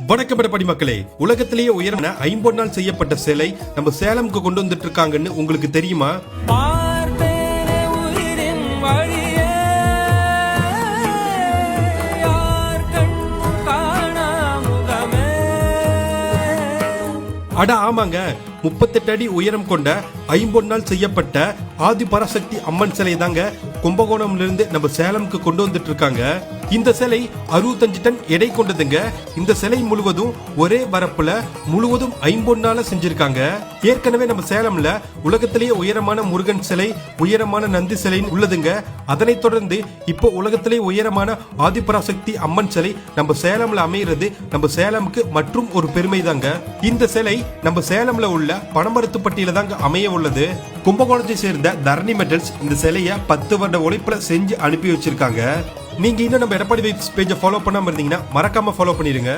வணக்கம் படி மக்களே, உலகத்திலேயே உயரமான 50 செய்யப்பட்ட சிலை நம்ம சேலம்க்கு கொண்டு வந்துட்டு இருக்காங்கன்னு உங்களுக்கு தெரியுமா? அட ஆமாங்க, 38 அடி உயரம் கொண்ட 50 செய்யப்பட்ட ஆதி பராசக்தி அம்மன் சிலை தாங்க கும்பகோணம்ல இருந்து நம்ம சேலம்க்கு கொண்டு வந்துட்டு இருக்காங்க. இந்த சிலை 65 டன் எடை கொண்டதுங்க. இந்த சிலை முழுவதும் ஒரே வரப்புல முழுவதும் 50 செஞ்சிருக்காங்க. ஏற்கனவே நம்ம சேலம்ல உலகத்திலேயே உயரமான முருகன் சிலை, உயரமான நந்தி சிலை உள்ளதுங்க. அதனை தொடர்ந்து இப்போ உலகத்திலேயே உயரமான ஆதிபராசக்தி அம்மன் சிலை நம்ம சேலம்ல அமைகிறது நம்ம சேலமுக்கு மற்றும் ஒரு பெருமை தாங்க. இந்த சிலை நம்ம சேலம்ல உள்ள பனமரத்துப்பட்டியில தாங்க அமைய உள்ளது. கும்பகோணத்தை சேர்ந்த தரணி மெட்டல்ஸ் இந்த சிலையை 10 வருட உழைப்புல செஞ்சு அனுப்பி வச்சிருக்காங்க. நீங்க இன்னும் நம்ம எடப்பாடி வைப்ஸ் பேஜை ஃபாலோ பண்ணாம இருந்தீங்கன்னா மறக்காம ஃபாலோ பண்ணிருங்க.